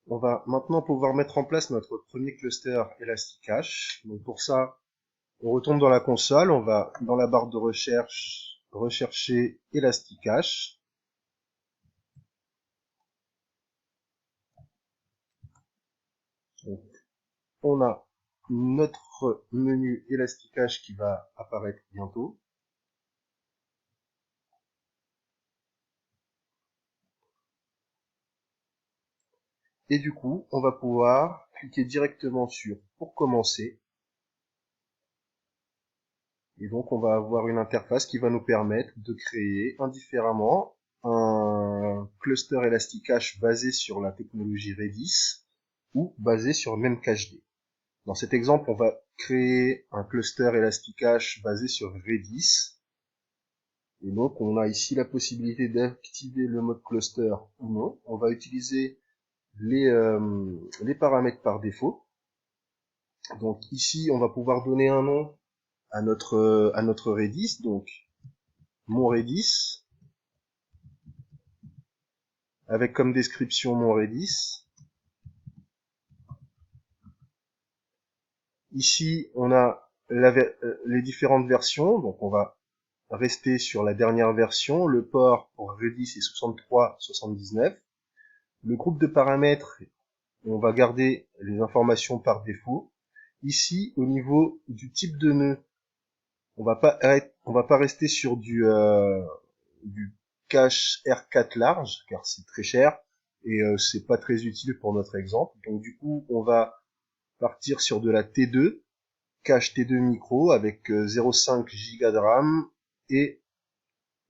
On va maintenant pouvoir mettre en place notre premier cluster Elasticache. Donc pour ça, on retourne dans la console, on va dans la barre de recherche rechercher Elasticache. Donc, on a notre menu Elasticache qui va apparaître bientôt. Et du coup, on va pouvoir cliquer directement sur Pour commencer. Et donc, on va avoir une interface qui va nous permettre de créer indifféremment un cluster Elasticache basé sur la technologie Redis ou basé sur Memcached. Dans cet exemple, on va créer un cluster Elasticache basé sur Redis. Et donc, on a ici la possibilité d'activer le mode cluster ou non. On va utiliser les paramètres par défaut. Donc ici, on va pouvoir donner un nom à notre Redis. Donc, mon Redis, avec comme description mon Redis. Ici, on a les différentes versions. Donc, on va rester sur la dernière version. Le port pour Redis est 63.79. Le groupe de paramètres, on va garder les informations par défaut. Ici, au niveau du type de nœud, on va pas rester sur du cache R4 large, car c'est très cher et c'est pas très utile pour notre exemple. Donc du coup, on va partir sur de la T2, cache T2 micro avec 0,5 Go de RAM et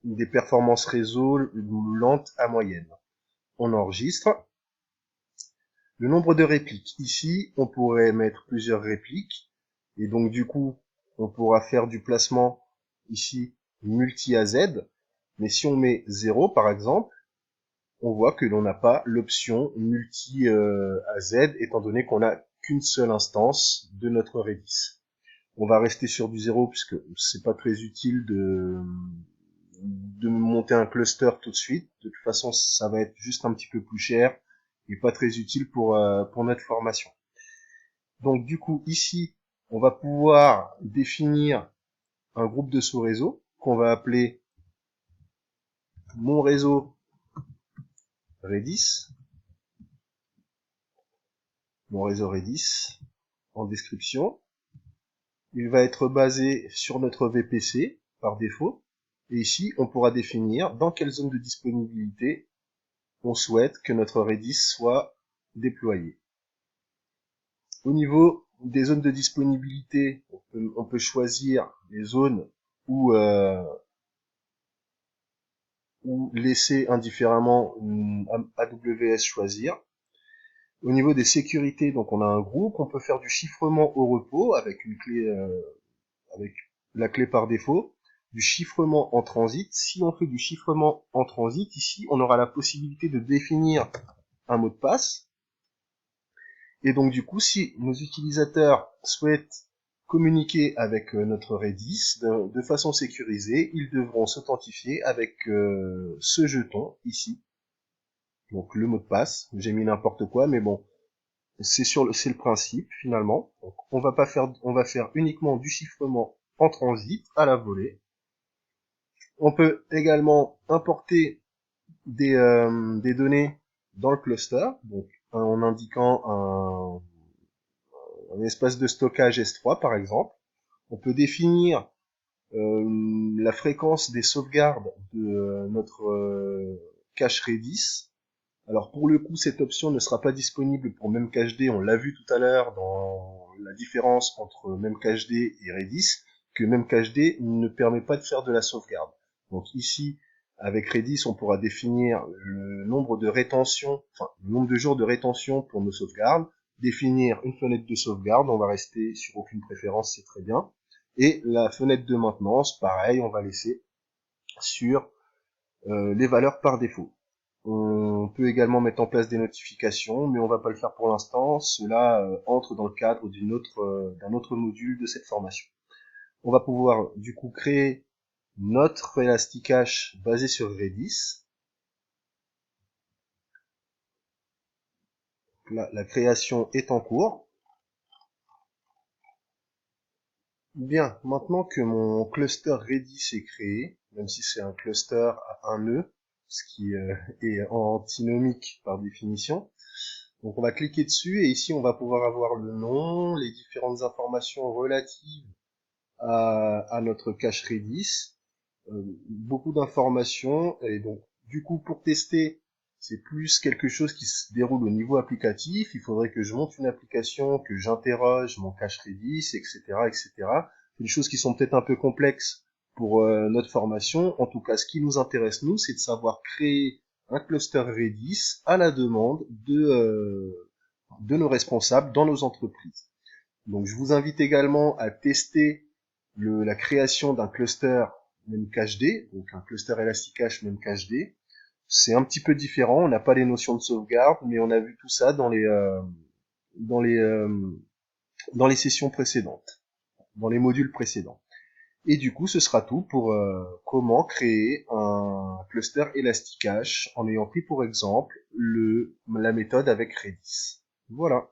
des performances réseau lentes à moyenne. On enregistre. Le nombre de répliques. Ici, on pourrait mettre plusieurs répliques. Et donc, du coup, on pourra faire du placement ici multi AZ. Mais si on met 0, par exemple, on voit que l'on n'a pas l'option multi AZ, étant donné qu'on n'a qu'une seule instance de notre Redis. On va rester sur du 0 puisque c'est pas très utile de monter un cluster tout de suite. De toute façon, ça va être juste un petit peu plus cher et pas très utile pour notre formation. Donc du coup, ici, on va pouvoir définir un groupe de sous-réseaux qu'on va appeler mon réseau Redis. Mon réseau Redis en description. Il va être basé sur notre VPC par défaut. Et ici, on pourra définir dans quelle zone de disponibilité on souhaite que notre Redis soit déployé. Au niveau des zones de disponibilité, on peut choisir les zones où, ou laisser indifféremment AWS choisir. Au niveau des sécurités, donc on a un groupe, on peut faire du chiffrement au repos avec une clé, avec la clé par défaut, du chiffrement en transit. Si on fait du chiffrement en transit, ici on aura la possibilité de définir un mot de passe. Et donc du coup, si nos utilisateurs souhaitent communiquer avec notre Redis de façon sécurisée, ils devront s'authentifier avec ce jeton ici. Donc le mot de passe, j'ai mis n'importe quoi, mais bon, c'est le principe finalement. Donc, on va faire uniquement du chiffrement en transit à la volée. On peut également importer des données dans le cluster, donc en indiquant un espace de stockage S3 par exemple. On peut définir la fréquence des sauvegardes de notre cache Redis. Alors pour le coup, cette option ne sera pas disponible pour Memcached. On l'a vu tout à l'heure dans la différence entre Memcached et Redis, que Memcached ne permet pas de faire de la sauvegarde. Donc ici, avec Redis, on pourra définir le nombre de rétention, enfin le nombre de jours de rétention pour nos sauvegardes, définir une fenêtre de sauvegarde, on va rester sur aucune préférence, c'est très bien. Et la fenêtre de maintenance, pareil, on va laisser sur les valeurs par défaut. On peut également mettre en place des notifications, mais on va pas le faire pour l'instant. Cela entre dans le cadre d'un autre module de cette formation. On va pouvoir du coup créer notre Elasticache basé sur Redis. Là, la création est en cours. Bien, maintenant que mon cluster Redis est créé, même si c'est un cluster à un nœud, ce qui est antinomique par définition, donc on va cliquer dessus et ici on va pouvoir avoir le nom, les différentes informations relatives à notre cache Redis, beaucoup d'informations et donc du coup pour tester c'est plus quelque chose qui se déroule au niveau applicatif. Il faudrait que je monte une application, que j'interroge mon cache Redis, etc., etc. C'est des choses qui sont peut-être un peu complexes pour notre formation. En tout cas, ce qui nous intéresse nous, c'est de savoir créer un cluster Redis à la demande de nos responsables dans nos entreprises. Donc je vous invite également à tester la création d'un cluster Memcached, donc un cluster Elasticache Memcached. C'est un petit peu différent, on n'a pas les notions de sauvegarde, mais on a vu tout ça dans les, euh, dans les sessions précédentes, dans les modules précédents. Et du coup, ce sera tout pour comment créer un cluster Elasticache en ayant pris pour exemple la méthode avec Redis. Voilà.